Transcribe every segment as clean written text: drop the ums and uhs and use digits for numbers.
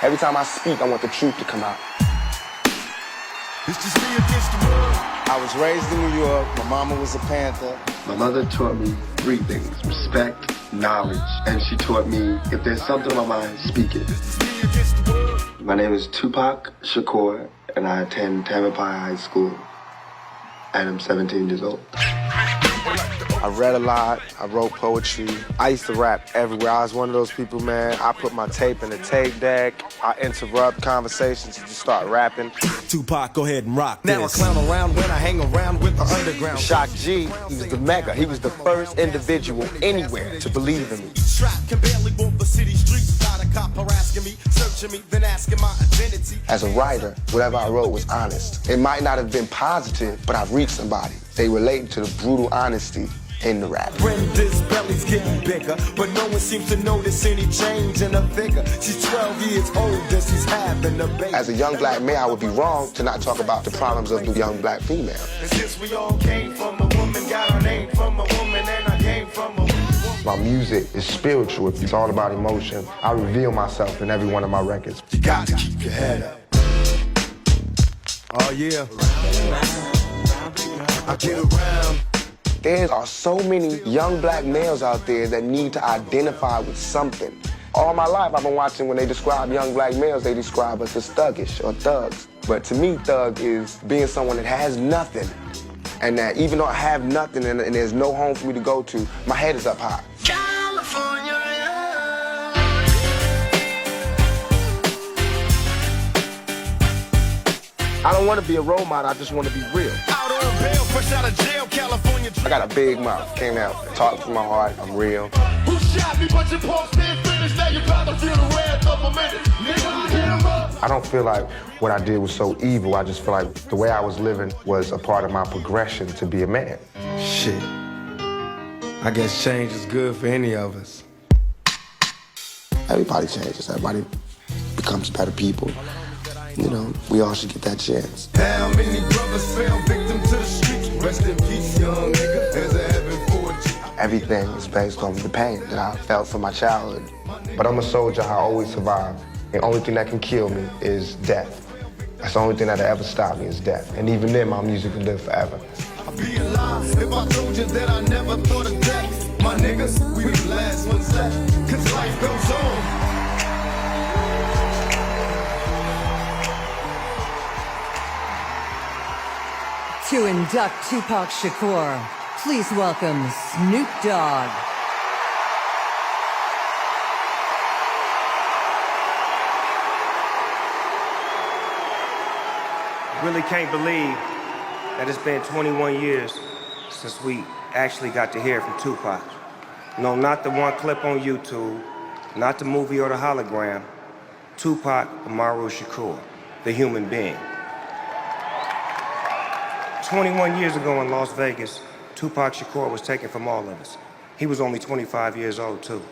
Every time I speak, I want the truth to come out. It's just me against the world. I was raised in New York. My mama was a Panther. My mother taught me 3 things: respect, knowledge, and she taught me if there's something on my mind, speak it. My name is Tupac Shakur, and I attend Tamanpai High School, and I'm 17 years old. I read a lot. I wrote poetry. I used to rap everywhere. I was one of those people, man. I put my tape in the tape deck. I interrupt conversations and just start rapping. Tupac, go ahead and rock this. Now I clown around when I hang around with the underground. Shock G, he was the mega. He was the first individual anywhere to believe in me. Can barely walk the city streets without a cop harassing me, searching me, then asking my identity. As a writer, whatever I wrote was honest. It might not have been positive, but I've reached somebody. They relate to the brutal honesty in the rap. Brenda's belly's getting bigger, but no one seems to notice any change in her figure. She's 12 years old and she's having a baby. As a young black man, I would be wrong to not talk about the problems of the young black female. And since we all came from a woman, got our name from a woman, and I came from a woman. My music is spiritual. It's all about emotion. I reveal myself in every one of my records. You got to keep your head up. Oh yeah. I get around. There are so many young black males out there that need to identify with something. All my life I've been watching when they describe young black males, they describe us as thuggish or thugs. But to me, thug is being someone that has nothing. And that even though I have nothing and there's no home for me to go to, my head is up high. California. I don't want to be a role model, I just want to be real. Out on bail, fresh out of jail, California. I got a big mouth, came out, talked from my heart, I'm real. Who shot me, but your pulse didn't finish, now you about to feel the wrath of a minute. Nigga, I hit him up. I don't feel like what I did was so evil, I just feel like the way I was living was a part of my progression to be a man. Shit. I guess change is good for any of us. Everybody changes, everybody becomes better people. You know, we all should get that chance. How many brothers fell victim to the streets? Rest in peace, young nigga. There's a heaven for you. Everything is based on the pain that I felt from my childhood. But I'm a soldier, I always survive. The only thing that can kill me is death. That's the only thing that'll ever stop me is death. And even then, my music will live forever. I'd be alive if I told you that I never thought of death. My niggas, we the last ones left. Cause life goes on. To induct Tupac Shakur, please welcome Snoop Dogg. Really can't believe that it's been 21 years since we actually got to hear from Tupac. No, not the one clip on YouTube, not the movie or the hologram. Tupac Amaru Shakur, the human being. 21 years ago in Las Vegas, Tupac Shakur was taken from all of us. He was only 25 years old, too.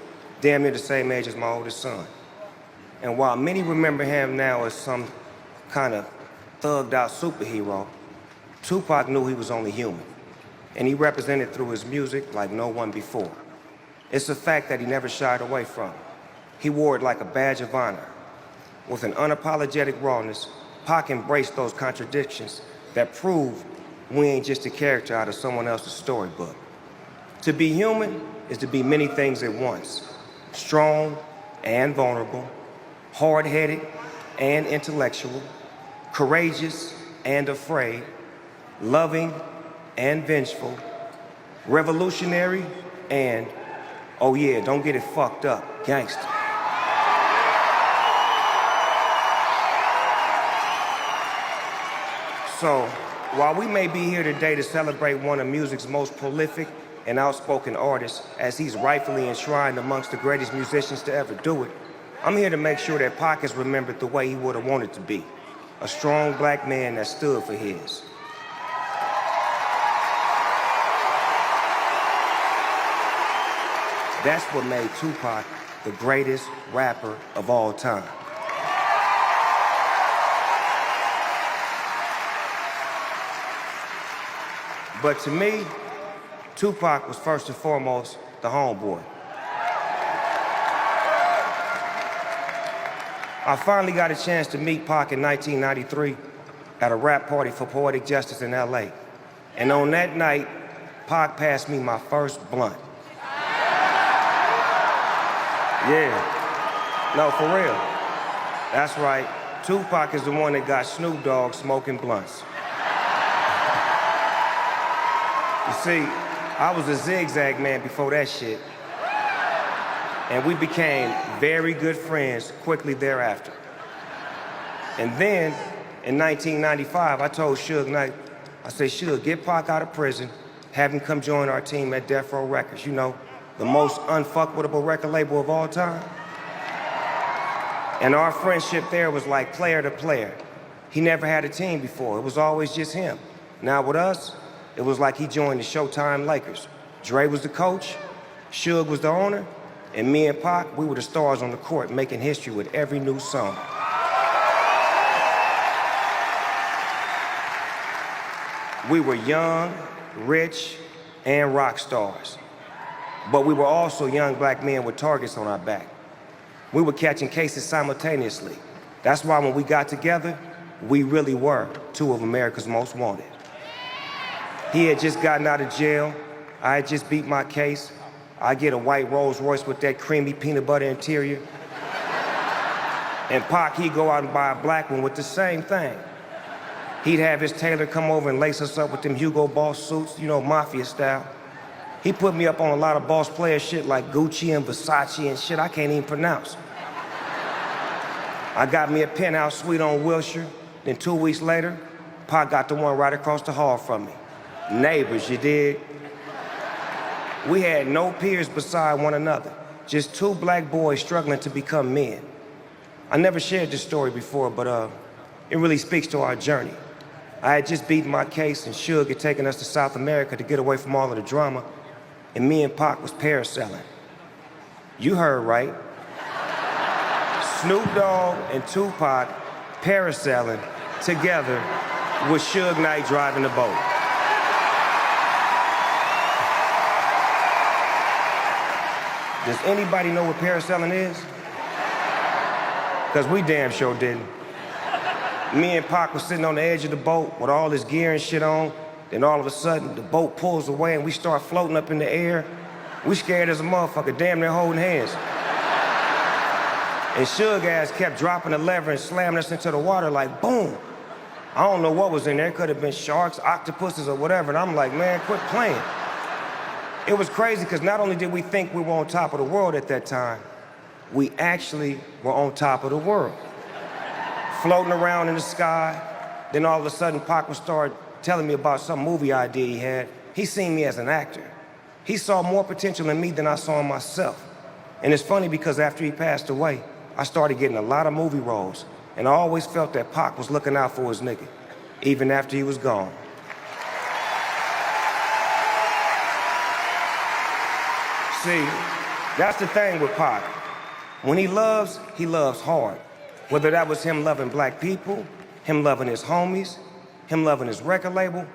Damn near the same age as my oldest son. And while many remember him now as some kind of thugged out superhero, Tupac knew he was only human. And he represented through his music like no one before. It's a fact that he never shied away from. He wore it like a badge of honor. With an unapologetic rawness, Pac embraced those contradictions that prove we ain't just a character out of someone else's storybook. To be human is to be many things at once. Strong and vulnerable, hard-headed and intellectual, courageous and afraid, loving and vengeful, revolutionary and, oh yeah, don't get it fucked up, gangster. So, while we may be here today to celebrate one of music's most prolific and outspoken artists, as he's rightfully enshrined amongst the greatest musicians to ever do it, I'm here to make sure that Pac is remembered the way he would have wanted to be. A strong black man that stood for his. That's what made Tupac the greatest rapper of all time. But to me, Tupac was first and foremost the homeboy. I finally got a chance to meet Pac in 1993 at a rap party for Poetic Justice in LA. And on that night, Pac passed me my first blunt. Yeah, no, for real. That's right, Tupac is the one that got Snoop Dogg smoking blunts. You see, I was a zigzag man before that shit. And we became very good friends quickly thereafter. And then, in 1995, I told Suge Knight, I said, Suge, get Pac out of prison, have him come join our team at Death Row Records, you know, the most unfuckwittable record label of all time. And our friendship there was like player to player. He never had a team before, it was always just him. Now with us, it was like he joined the Showtime Lakers. Dre was the coach, Suge was the owner, and me and Pac, we were the stars on the court making history with every new song. We were young, rich, and rock stars. But we were also young black men with targets on our back. We were catching cases simultaneously. That's why when we got together, we really were two of America's most wanted. He had just gotten out of jail. I had just beat my case. I get a white Rolls Royce with that creamy peanut butter interior. And Pac, he'd go out and buy a black one with the same thing. He'd have his tailor come over and lace us up with them Hugo Boss suits, you know, mafia style. He put me up on a lot of boss player shit like Gucci and Versace and shit I can't even pronounce. I got me a penthouse suite on Wilshire. Then 2 weeks later, Pac got the one right across the hall from me. Neighbors, you dig? We had no peers beside one another, just two black boys struggling to become men. I never shared this story before, but it really speaks to our journey. I had just beaten my case and Suge had taken us to South America to get away from all of the drama, and me and Pac was parasailing. You heard right. Snoop Dogg and Tupac parasailing together with Suge Knight driving the boat. Does anybody know what parasailing is? Because we damn sure didn't. Me and Pac was sitting on the edge of the boat with all this gear and shit on. Then all of a sudden, the boat pulls away and we start floating up in the air. We scared as a motherfucker, damn near holding hands. And Suge ass kept dropping the lever and slamming us into the water like boom. I don't know what was in there. It could have been sharks, octopuses, or whatever. And I'm like, man, quit playing. It was crazy because not only did we think we were on top of the world at that time, we actually were on top of the world. Floating around in the sky, then all of a sudden Pac would start telling me about some movie idea he had. He seen me as an actor. He saw more potential in me than I saw in myself. And it's funny because after he passed away, I started getting a lot of movie roles, and I always felt that Pac was looking out for his nigga, even after he was gone. See, that's the thing with Pac. When he loves hard. Whether that was him loving black people, him loving his homies, him loving his record label,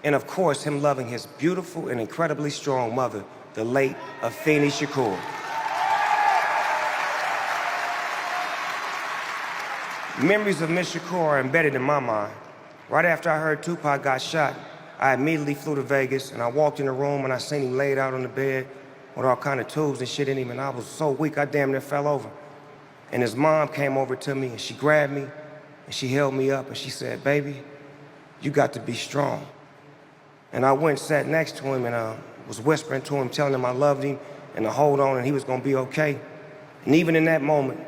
and of course, him loving his beautiful and incredibly strong mother, the late Afeni Shakur. Memories of Miss Shakur are embedded in my mind. Right after I heard Tupac got shot, I immediately flew to Vegas, and I walked in the room and I seen him laid out on the bed with all kind of tubes and shit in him, and I was so weak, I damn near fell over. And his mom came over to me and she grabbed me and she held me up and she said, baby, you got to be strong. And I went and sat next to him and was whispering to him, telling him I loved him and to hold on and he was gonna be okay. And even in that moment,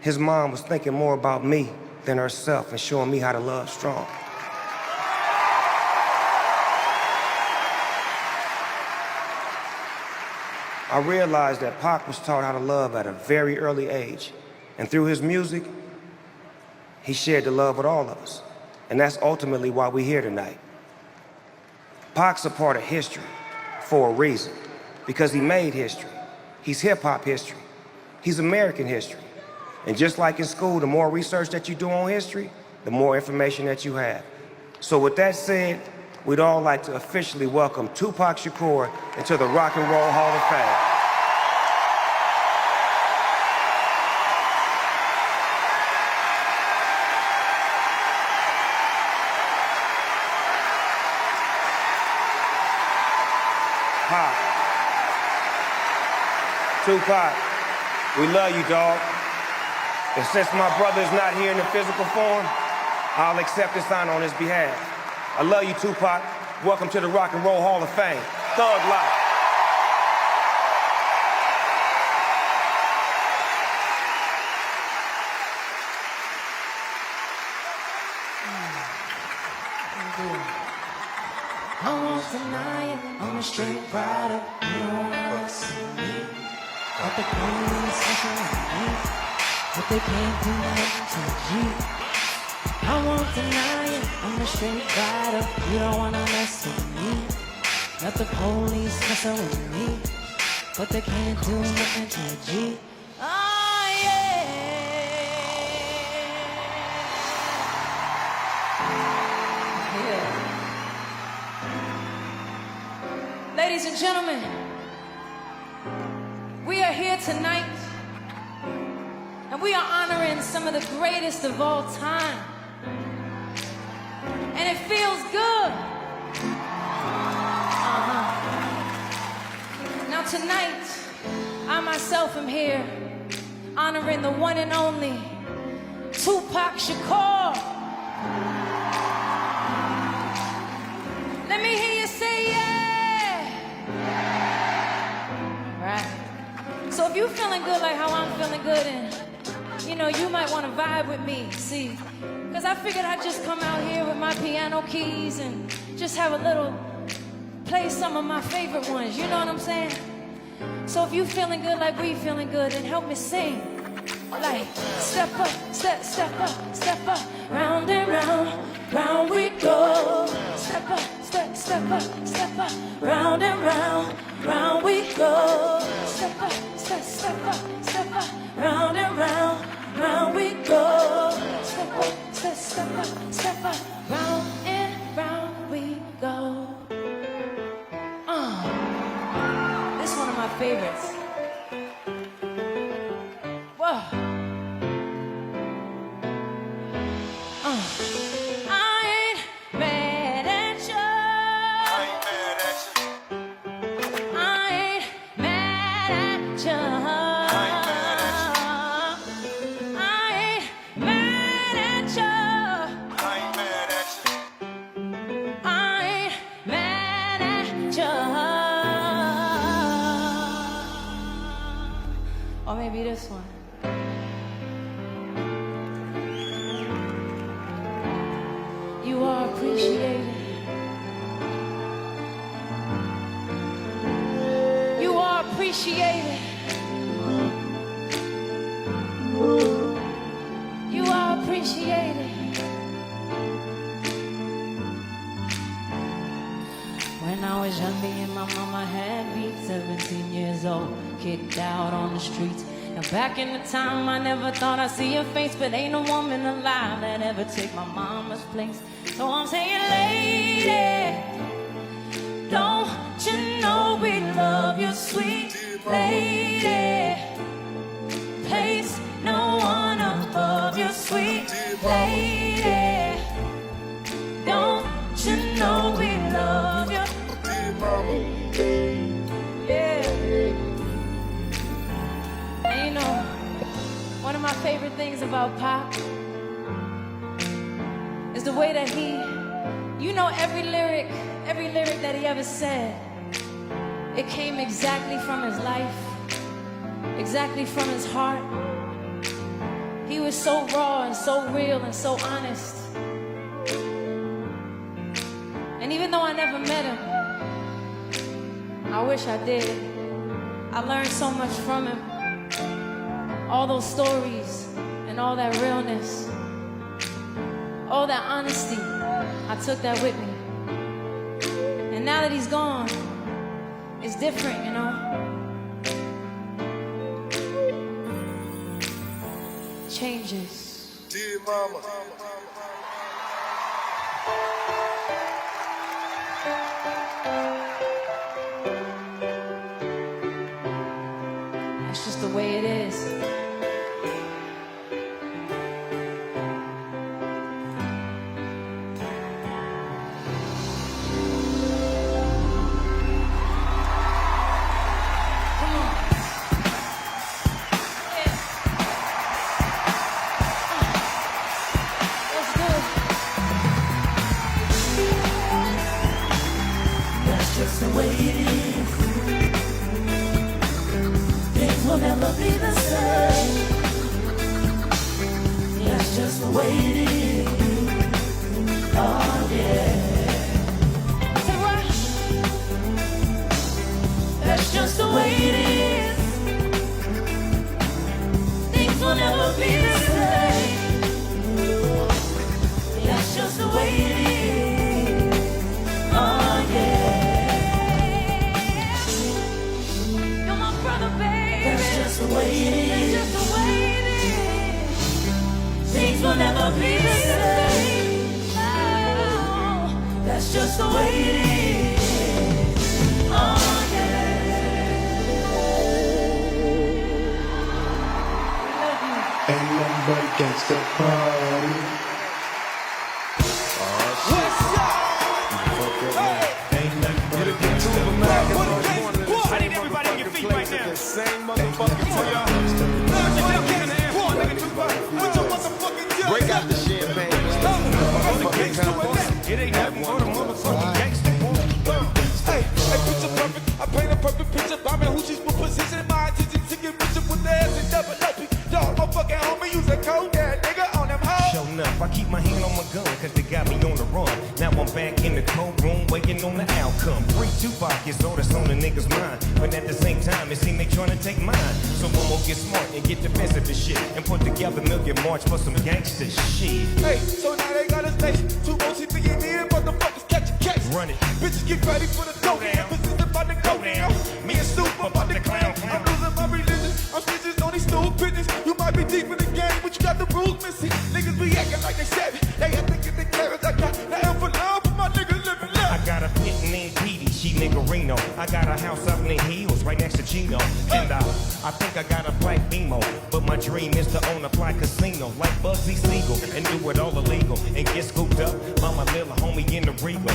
his mom was thinking more about me than herself and showing me how to love strong. I realized that Pac was taught how to love at a very early age. And through his music, he shared the love with all of us. And that's ultimately why we're here tonight. Pac's a part of history for a reason, because he made history. He's hip-hop history. He's American history. And just like in school, the more research that you do on history, the more information that you have. So with that said, we'd all like to officially welcome Tupac Shakur into the Rock and Roll Hall of Fame. Pop. Tupac, we love you, dog. And since my brother is not here in the physical form, I'll accept this honor on his behalf. I love you, Tupac. Welcome to the Rock and Roll Hall of Fame. Thug life. I won't deny it, I'm a straight rider. You don't wanna see me. Got the police messing with me, but they can't do nothing to G. I won't deny it, I'm a straight rider. You don't wanna mess with me. Got the police messing with me, but they can't do nothing to G. Oh yeah. Ladies and gentlemen, we are here tonight, and we are honoring some of the greatest of all time. And it feels good. Now tonight, I myself am here honoring the one and only Tupac Shakur. Let me hear you say yeah. Right. So if you're feeling good like how I'm feeling good, and you know, you might want to vibe with me, see, because I figured I'd just come out here with my piano keys and just have a little, play some of my favorite ones, you know what I'm saying? So if you feeling good like we feeling good, then help me sing. Like, step up, step up, step up, round and round, round we go. Step up, step up, round and round, round we go. Step up, step up, round and round, round we go. Step up, step up, round and round we go. This is one of my favorites. Whoa. I ain't mad at you. I ain't mad at you. I ain't mad at you. I ain't mad at you. Or maybe this one. You are appreciated. You are appreciated. You are appreciated. When I was young, me and my mama had me 17 years old, kicked out on the streets. Now back in the time, I never thought I'd see your face, but ain't no woman alive that ever take my mama's place. So I'm saying, lady, don't you know we love you, sweet lady? Place no one above you, sweet lady. Don't you know we love you? Yeah. And you know, one of my favorite things about Pop is the way that he, you know, every lyric that he ever said, it came exactly from his life, exactly from his heart. He was so raw and so real and so honest. And even though I never met him, I wish I did. I learned so much from him. All those stories and all that realness, all that honesty, I took that with me. And now that he's gone, it's different, you know? Changes. Dear mama. That's just the way it is. way it is. Oh yeah. Say what? That's just the way it is. Things will never be the same. That's just the way it is. Oh yeah. You're my brother, baby. That's just the way it is. That's just the way it is. Things will never be the same. Oh, That's just the way it is. oh Ain't nothing but a gangsta party. Ain't nothing but a gangsta party. I need everybody on your feet right now. Same motherfucking break out the champagne. It ain't nothing but a motherfucking gangster. Hey, picture perfect. I paint a perfect picture. Bombing Hoochie's with position. My attention to get richer with the ass and double up. Dog, my fucking homie use a code that nigga on them hoes. Show enough, I keep my hand on my gun, cause they got me on the run. Now I'm back in the cold room, waiting on the outcome. Free Tupac is all that's on the niggas' mind. But at the same time, it seems they trying to take mine. So one more get smart and get defensive and shit. And put together million march for some gangster shit. Hey, so now they got a station. 2 more shit to get in, motherfuckers catch a case. Run it. Bitches get ready for the dough. Emphasis about to go down. Me and Snoop about to clown. I'm losing my religion. I'm bitches on these stupid business. You might be deep in the game, but you got the rules missing. Niggas be acting like they savage. They have to get the carrots. I got the L for love, but my niggas living I love. got a pit named Petey, she niggerino. I got a house up in the hills, right next to Chino. And I think I got a black BMO. But my dream is to own a fly casino like Bugsy Siegel and do it all illegal and get scooped up by my little homie in the Regal.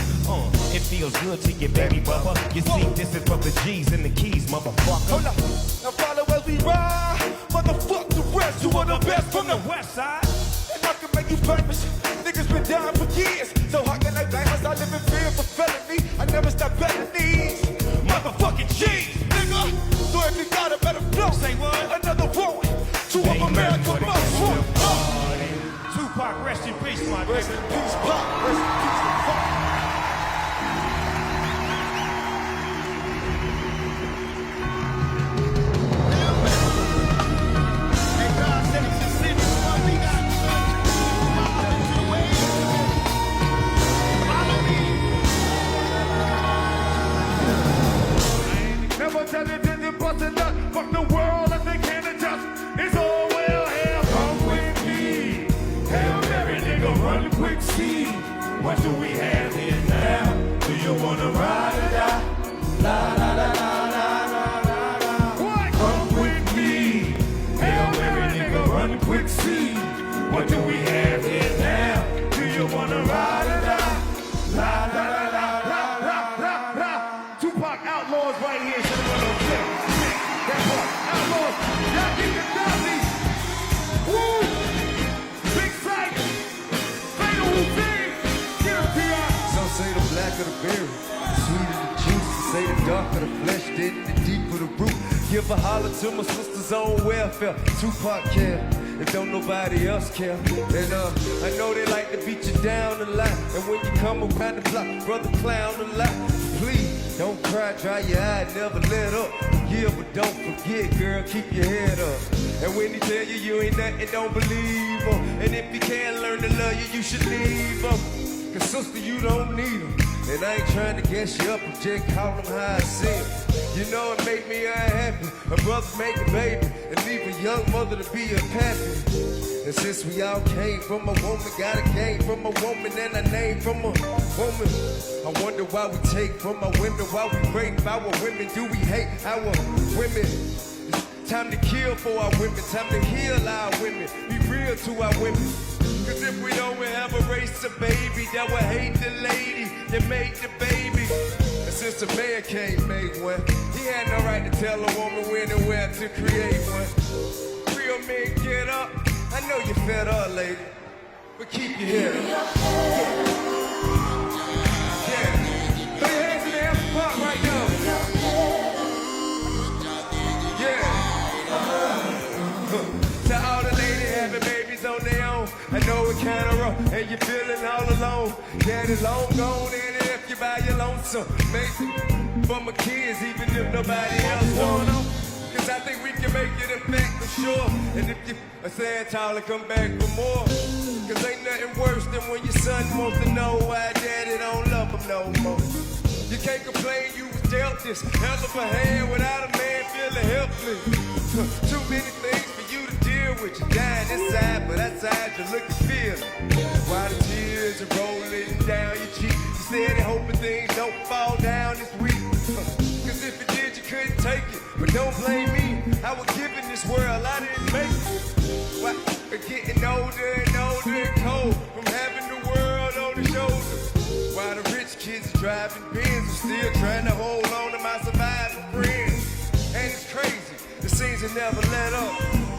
It feels good to get baby bubba. You see, this is for the G's and the keys, motherfucker. Hold up, now follow as we ride. Motherfuck the rest, you are the best from the West Side. and I can make you famous. Niggas been down for years, so how can I blame us? I live in fear for felony. I never stop better knees. Motherfucking G's, nigga. So if you got a better flow, Say what? Another one. To of America must want. Tupac, rest in peace, my Rest nigga. in peace, Pop. Rest in peace, Pop. Never tell it in the bust and nut. Fuck the world and they can't adjust. It's all well, hell, come with me. Hail Mary, nigga, run quick, see. What do we have here now? Do you wanna ride or die? La la la la la la la la. What? Come with me. Hail Mary, nigga, run quick, see. What do we have here now? Do you wanna ride or die? La la la la la la la la. Tupac Outlaws right here. That part, Outlaws, y'all keep it down, woo! Big sight, fatal routine, get up here. Some say the black of the berry, sweet of the juice. Some say the dark of the flesh, dead the deep of the root. Give a holler to my sisters on welfare. Tupac care, if don't nobody else care. And I know they like to beat you down a lot. And when you come around the block, brother clown a lot. Please, don't cry, dry your eye, never let up. Yeah, but don't forget, girl, keep your head up. And when he tell you you ain't nothing, don't believe him. And if you can't learn to love you, you should leave him. Cause sister, you don't need him. And I ain't trying to gas you up, I'm just calling him how I see him. You know it make me unhappy, a brother make a baby, and leave a young mother to be a pappy. And since we all came from a woman, got a game from a woman, and a name from a woman. I wonder why we take from our women, why we rape our women, do we hate our women? It's time to kill for our women, time to heal our women, be real to our women. Cause if we don't have a race of baby that will hate the lady that made the baby. And since the man can't make one, he had no right to tell a woman when and where to create one. Real men get up, I know you fed up, lady, but keep your head up. Yeah, throw your hands in the air for Pop right now. Yeah. To all the ladies having babies on their own, I know it kinda rough, and you're feeling all alone. Daddy's long gone, and if you by your lonesome, make it for my kids, even if nobody else wanna. Cause I think we can make it a fact for sure. And if you a sad child, come back for more. Cause ain't nothing worse than when your son wants to know why daddy don't love him no more. You can't complain, you was dealt this hell of a hand without a man feeling helpless. Too many things for you to deal with. You're dying inside, but outside you look and feel it. While the tears are rolling down your cheek, you steady hoping things don't fall down this week. Cause if it did, you couldn't take it. But don't blame me, I was given this world, I didn't make it. Why, getting older and older and cold from having the world on the shoulder. While the rich kids are driving Benz, I'm still trying to hold on to my surviving friends. And it's crazy, the scenes that never let up.